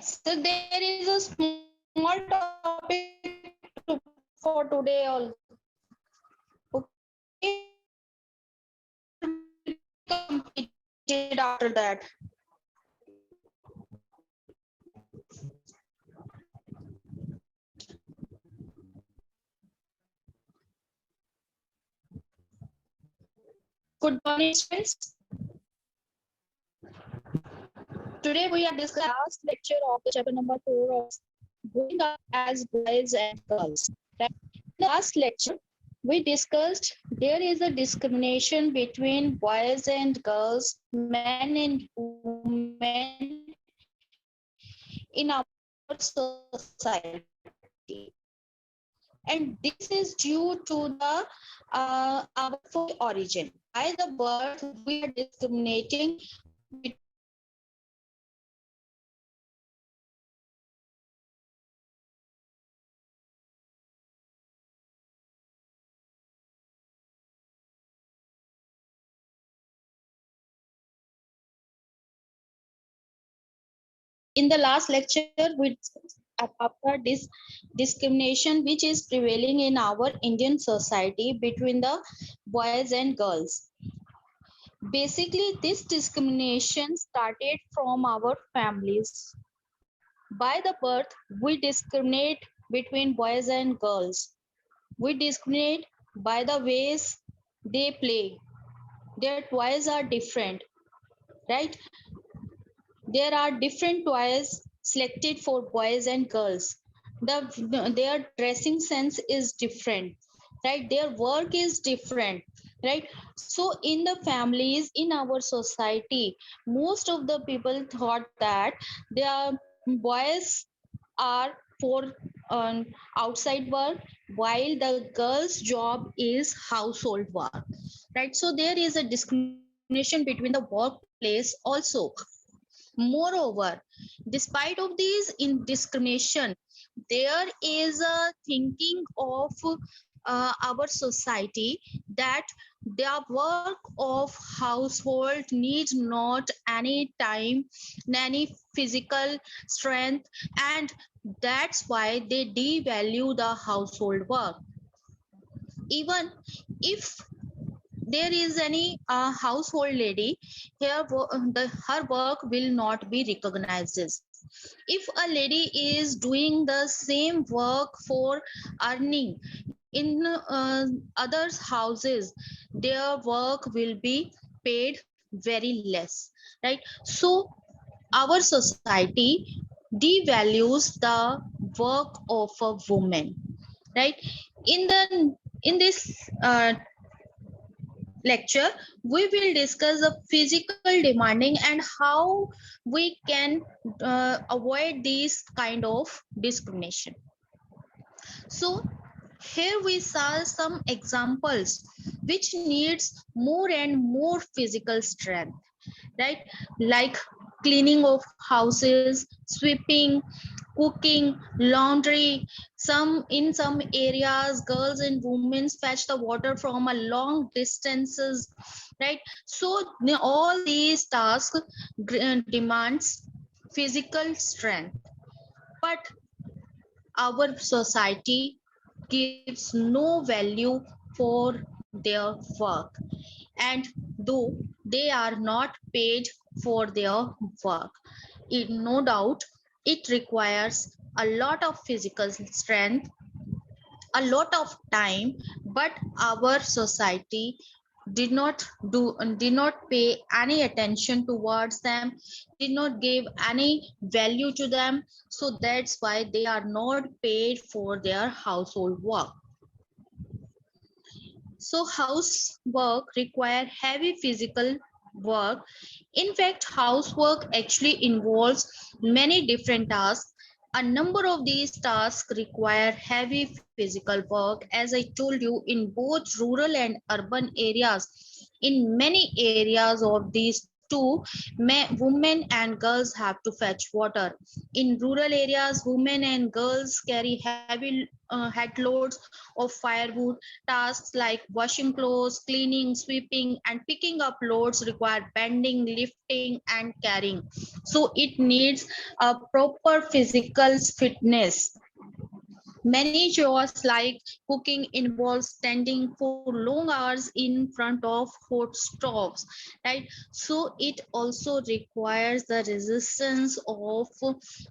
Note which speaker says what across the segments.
Speaker 1: So there is a small topic for today also. Okay, will be completed after that. Good morning, students. Today we are discussing the last lecture of the chapter number 4 of growing up as boys and girls. Right? In the last lecture, we discussed there is a discrimination between boys and girls, men and women in our society. And this is due to the our family origin. By the birth, we are discriminating between boys and girls. Right? So in the family, most of the people thought that they are boys and girls are in the last lecture we discussed after this discrimination which is prevailing in our Indian society between the boys and girls. Basically, this discrimination started from our families. By the birth, we discriminate between boys and girls. We discriminate by the ways they play. Their toys are different, right? There are different toys selected for boys and girls. Their dressing sense is different, right? Their work is different, right? So in the families in our society, most of the people thought that their boys are for outside work while the girl's job is household work, right? So there is a discrimination between the workplace also. Moreover, despite of these in discrimination, there is a thinking of our society that the work of household needs not any time, any physical strength, and that's why they devalue the household work. Even if there is any household lady here, her work will not be recognized. If a lady is doing the same work for earning in others houses, their work will be paid very less, right? So our society devalues the work of a woman, right? In this lecture, we will discuss the physical demanding and how we can avoid this kind of discrimination. So here we saw some examples which needs more and more physical strength, right? Like cleaning of houses, sweeping, cooking, laundry. Some areas, girls and women fetch the water from a long distances, right? So all these tasks demands physical strength, but our society gives no value for their work, and though they are not paid for their work, no doubt it requires a lot of physical strength, a lot of time, but our society did not pay any attention towards them, did not give any value to them. So that's why they are not paid for their household work. So housework require heavy physical work. In fact, housework actually involves many different tasks. A number of these tasks require heavy physical work, as I told you, in both rural and urban areas. In many areas of these 2, women and girls have to fetch water. In rural areas, women and girls carry heavy head loads of firewood. Tasks like washing clothes, cleaning, sweeping, and picking up loads require bending, lifting, and carrying. So it needs a proper physical fitness. Many chores like cooking involve standing for long hours in front of hot stoves, right? So it also requires the resistance of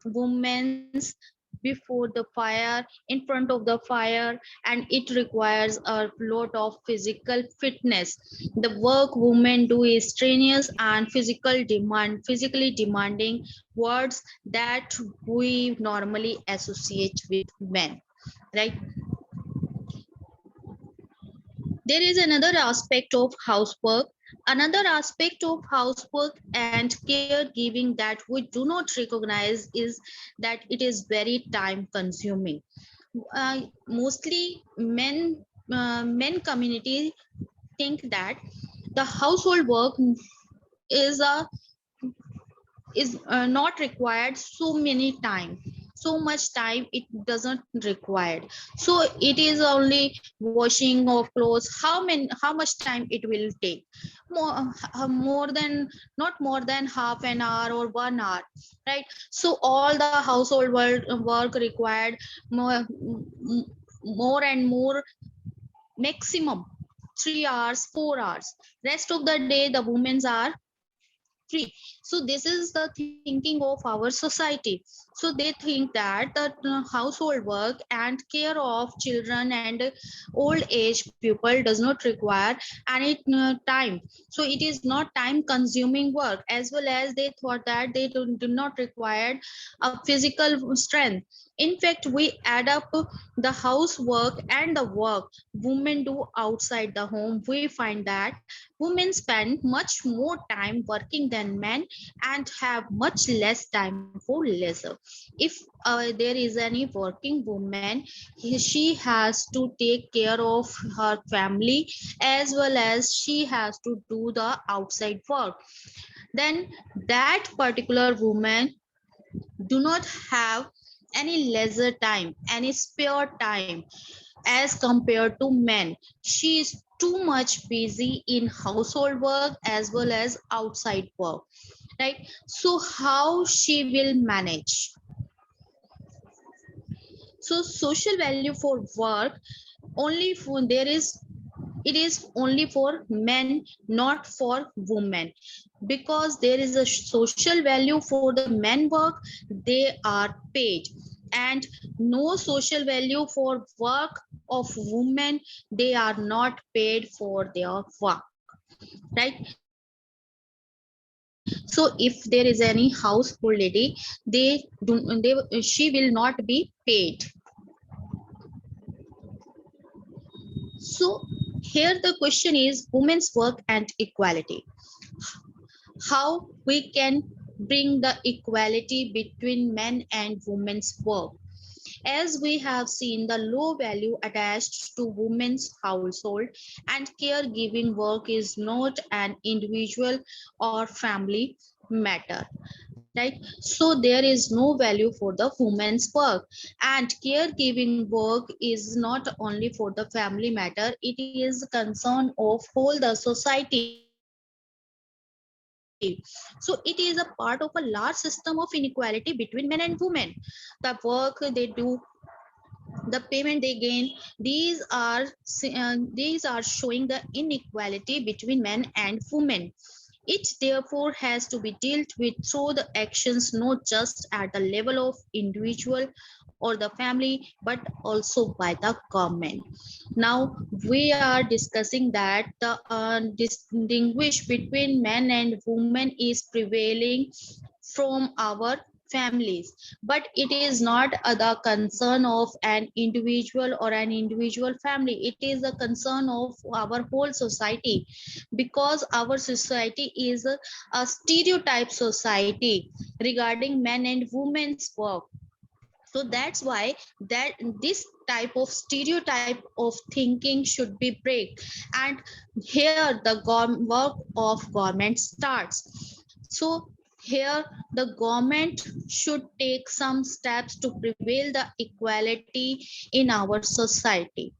Speaker 1: women's before the fire, in front of the fire, and it requires a lot of physical fitness. The work women do is strenuous and physically demanding, words that we normally associate with men, right? There is another aspect of housework. Another aspect of housework and caregiving that we do not recognize is that it is very time consuming. Mostly men community think that the household work is a not required so many time, so much time it doesn't required. So it is only washing of clothes. How much time it will take? More than, not more than half an hour or 1 hour, right? So all the household work required more and more, maximum 3 hours, 4 hours. Rest of the day the women's are free. So this is the thinking of our society. So they think that the household work and care of children and old age people does not require any time. So it is not time consuming work, as well as they thought that they do not require a physical strength. In fact, we add up the housework and the work women do outside the home, we find that women spend much more time working than men and have much less time for leisure. If there is any working woman, she has to take care of her family, as well as she has to do the outside work. Then that particular woman do not have any leisure time, any spare time as compared to men. She is too much busy in household work as well as outside work, right? So how she will manage? So social value for work, only for there is, it is only for men, not for women, because there is a social value for the men work, they are paid, and no social value for work of women, they are not paid for their work, right? So if there is any household lady, she will not be paid. So here the question is women's work and equality. How we can bring the equality between men and women's work? As we have seen, the low value attached to women's household and caregiving work is not an individual or family matter, right? So there is no value for the women's work, and caregiving work is not only for the family matter, it is concern of whole the society. So it is a part of a large system of inequality between men and women. The work they do, the payment they gain, these are showing the inequality between men and women. It therefore has to be dealt with through the actions, not just at the level of individual or the family, but also by the government. Now we are discussing that the distinguish between men and women is prevailing from our families, but it is not the concern of an individual or an individual family, it is a concern of our whole society, because our society is a stereotype society regarding men and women's work. So that's why that this type of stereotype of thinking should be break, and here the work of government starts. So here the government should take some steps to prevail the equality in our society,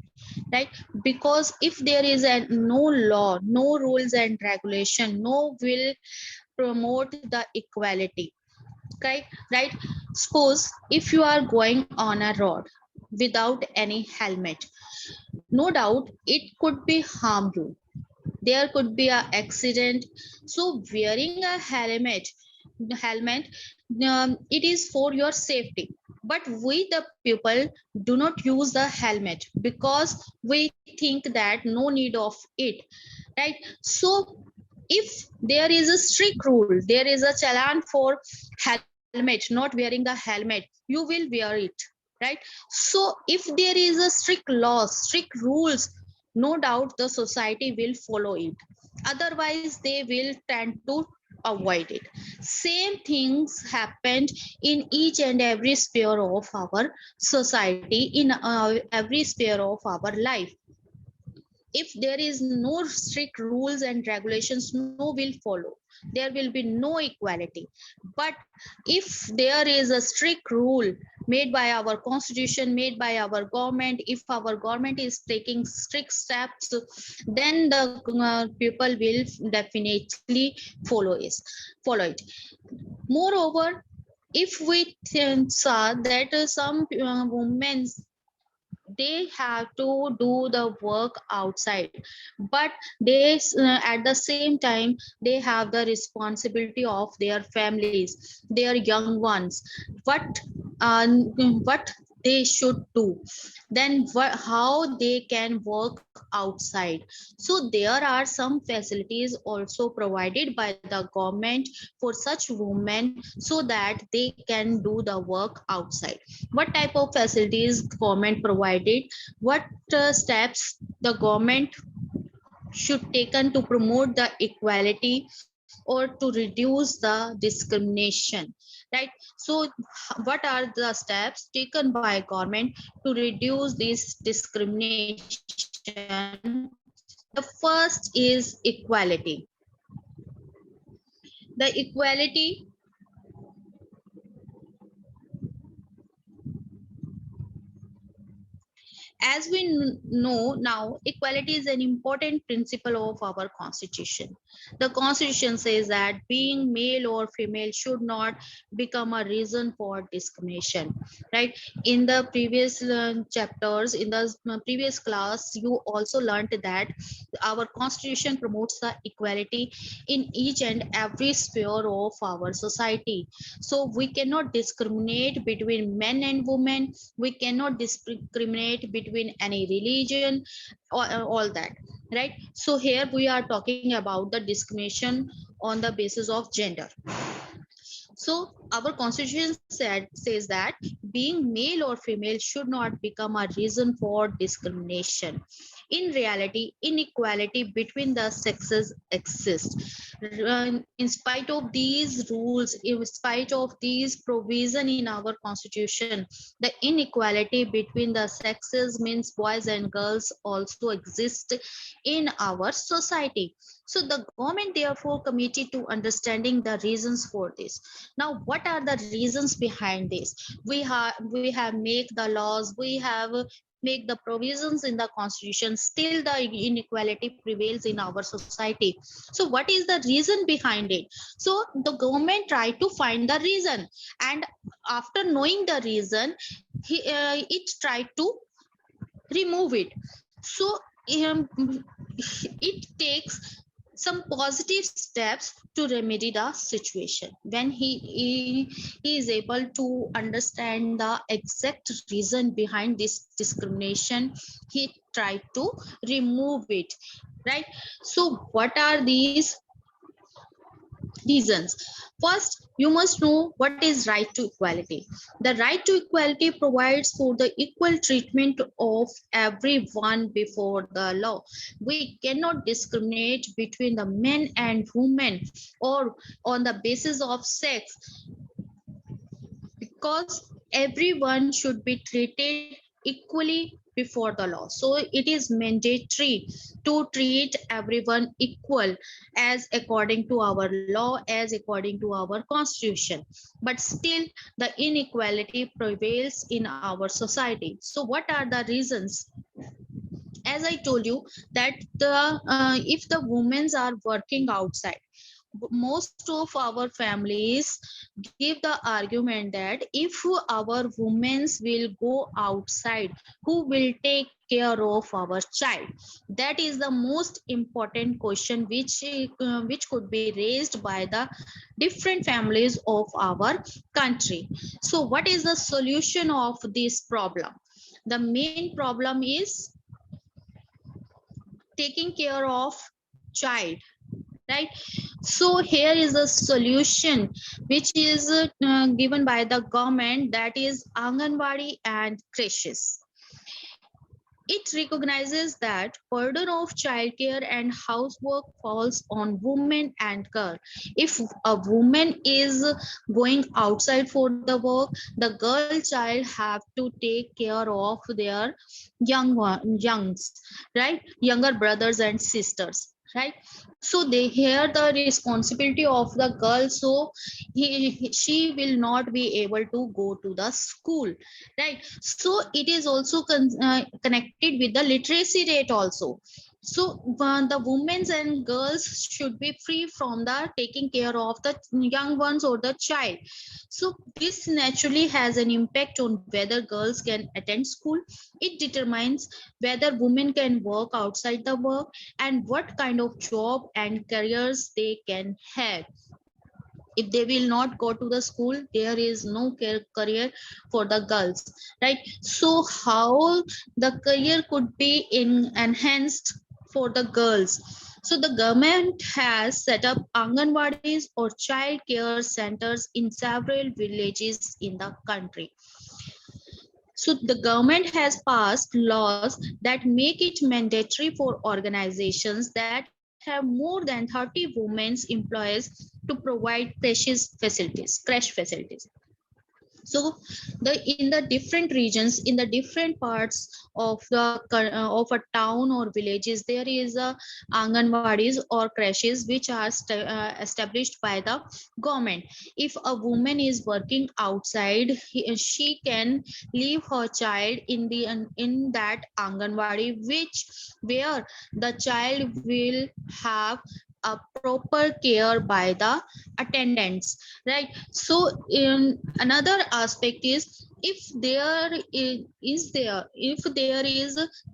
Speaker 1: right? Because if there is no law, no rules and regulation, no will promote the equality, right? Suppose if you are going on a road without any helmet, no doubt it could be harm you, there could be a accident. So wearing a helmet, it is for your safety. But we the people do not use the helmet because we think that no need of it, right? So if there is a strict rule, there is a challan for helmet, not wearing the helmet, you will wear it, right? So if there is a strict laws, strict rules, no doubt the society will follow it, otherwise they will tend to avoid it. Same things happened in each and every sphere of our society, in every sphere of our life. If there is no strict rules and regulations, no will follow, there will be no equality. But if there is a strict rule made by our constitution, made by our government, if our government is taking strict steps, then the people will definitely follow it. Moreover, if we saw that some women, they have to do the work outside, but they at the same time they have the responsibility of their families, their young ones. what uh, what they should do, then how they can work outside. So there are some facilities also provided by the government for such women, so that they can do the work outside. What type of facilities government provided, what steps the government should taken to promote the equality or to reduce the discrimination, right? So what are the steps taken by government to reduce this discrimination? The first is equality. The equality, as we know now, equality is an important principle of our constitution. The constitution says that being male or female should not become a reason for discrimination, right? In the previous chapters, in the previous class, you also learned that our constitution promotes the equality in each and every sphere of our society. So we cannot discriminate between men and women, we cannot discriminate between any religion, or all that, right? So here we are talking about the discrimination on the basis of gender. So our constitution says that being male or female should not become a reason for discrimination. In reality, inequality between the sexes exists. In spite of these rules, in spite of these provision in our constitution, the inequality between the sexes means boys and girls also exist in our society. So the government therefore committed to understanding the reasons for this. Now what are the reasons behind this? We have make the laws, we have make the provisions in the constitution, still the inequality prevails in our society. So what is the reason behind it? So the government tried to find the reason, and after knowing the reason, it tried to remove it. So um, it takes some positive steps to remedy the situation. When he is able to understand the exact reason behind this discrimination, he tried to remove it, right? So what are these reasons? First, you must know what is right to equality. The right to equality provides for the equal treatment of everyone before the law. We cannot discriminate between the men and women or on the basis of sex, because everyone should be treated equally before the law. So it is mandatory to treat everyone equal as according to our law, as according to our constitution. But still the inequality prevails in our society. So what are the reasons? As I told you that the if the women are working outside, most of our families give the argument that if our women will go outside, who will take care of our child? That is the most important question which could be raised by the different families of our country. So what is the solution of this problem? The main problem is taking care of child, right? So here is a solution which is given by the government, that is Anganwadi and creches. It recognizes that burden of childcare and housework falls on women and girl. If a woman is going outside for the work, the girl child have to take care of their youngs, right? Younger brothers and sisters, right? So they hear the responsibility of the girl, so she will not be able to go to the school, right? So it is also connected with the literacy rate also. So the women and girls should be free from the taking care of the young ones or the child. So this naturally has an impact on whether girls can attend school. It determines whether women can work outside the work and what kind of job and careers they can have. If they will not go to the school, there is no career for the girls, right? So how the career could be enhanced for the girls? So the government has set up Anganwadis or child care centers in several villages in the country. So the government has passed laws that make it mandatory for organizations that have more than 30 women employees to provide creche facilities. So the in the different regions, in the different parts of the of a town or villages, there is a Anganwadis or creches which are established by the government. If a woman is working outside, she can leave her child in that Anganwadi, which where the child will have a proper care by the attendants, right? So in another aspect is, if there is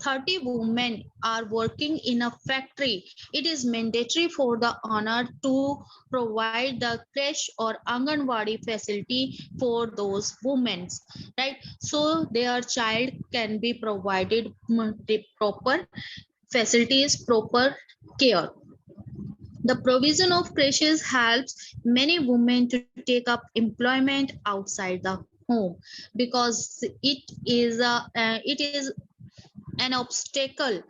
Speaker 1: 30 women are working in a factory, it is mandatory for the owner to provide the creche or Anganwadi facility for those women, right? So their child can be provided the proper facilities, proper care. The provision of creches helps many women to take up employment outside the home, because it is an obstacle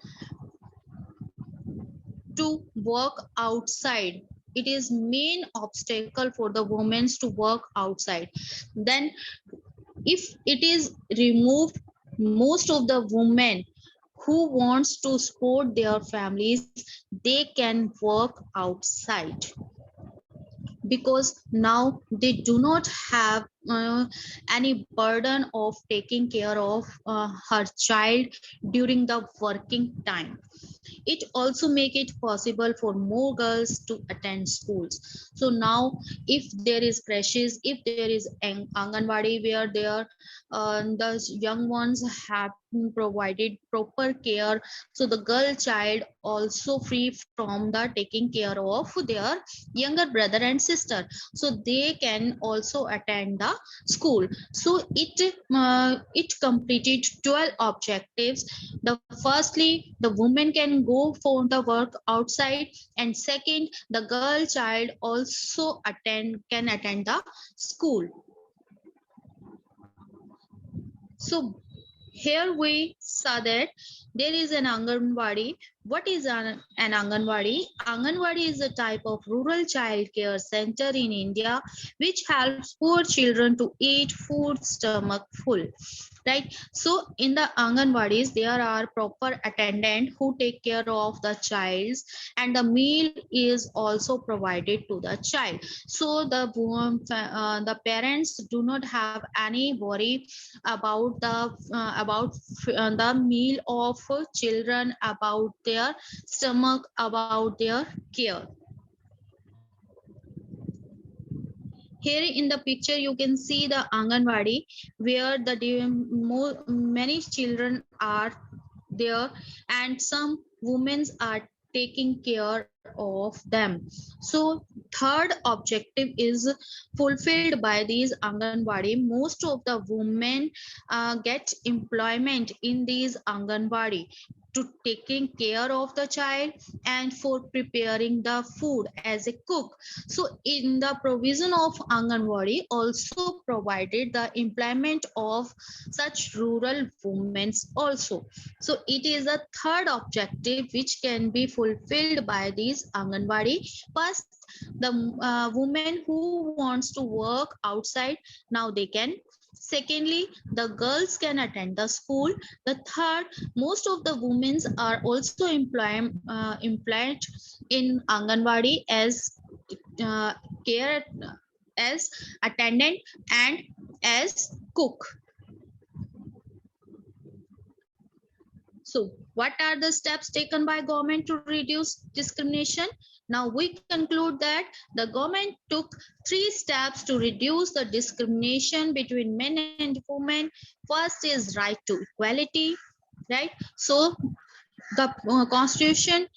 Speaker 1: to work outside. It is main obstacle for the women to work outside. Then if it is removed, most of the women who wants to support their families, they can work outside, because now they do not have any burden of taking care of her child during the working time. It also make it possible for more girls to attend schools. So now if there is creches, if there is Anganwadi where the young ones have provided proper care, so the girl child also free from the taking care of their younger brother and sister, so they can also attend the school. So it completed 12 objectives. The firstly, the woman can go for the work outside, and second, the girl child also can attend the school. So here we saw that there is an Anganwadi. What is an Anganwadi? Anganwadi is a type of rural child care center in India which helps poor children to eat food stomach full. right? So in the Anganwadis there are proper attendant who take care of the child, and the meal is also provided to the child. So the parents do not have any worry about the meal of children, about their stomach, about their care. Here in the picture you can see the Anganwadi where many children are there, and some women are taking care of them. So third objective is fulfilled by these Anganwadi. Most of the women get employment in these Anganwadi to taking care of the child and for preparing the food as a cook. So in the provision of Anganwadi also provided the employment of such rural women also. So it is a third objective which can be fulfilled by these Anganwadi. First, the women who wants to work outside, now they can. Secondly, the girls can attend the school. The third, most of the women are also employed in Anganwadi as care, as attendant and as cook. So what are the steps taken by government to reduce discrimination? Now we conclude that the government took 3 steps to reduce the discrimination between men and women. First is right to equality, right? So the constitution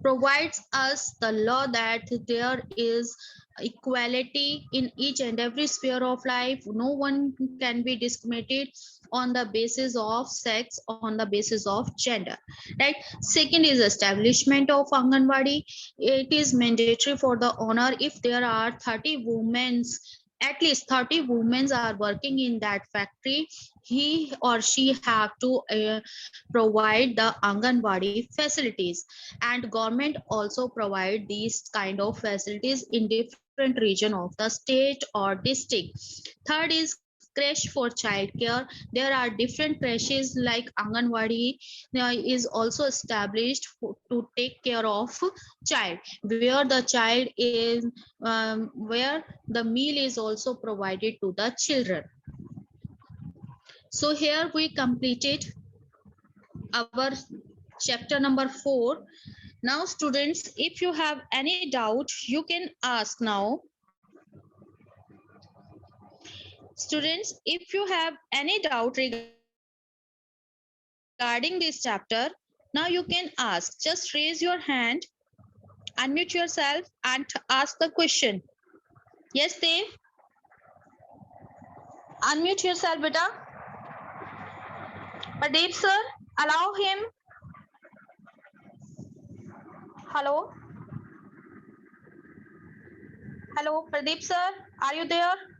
Speaker 1: provides us the law that there is equality in each and every sphere of life. No one can be discriminated on the basis of sex, on the basis of gender, right? Second is establishment of Anganwadi. It is mandatory for the owner, if there are 30 women, at least 30 women are working in that factory, he or she have to provide the Anganwadi facilities, and government also provide these kind of facilities in different region of the state or district. Third is creche for childcare. There are different creches like Anganwadi is also established to take care of child, where the child is where the meal is also provided to the children. So here we completed our chapter number 4. Now students, if you have any doubt you can ask now. Students, if you have any doubt regarding this chapter, now you can ask. Just raise your hand, unmute yourself and ask the question. Yes, Dev? Unmute yourself, beta. Pradeep sir, allow him. Hello? Hello, Pradeep sir, are you there?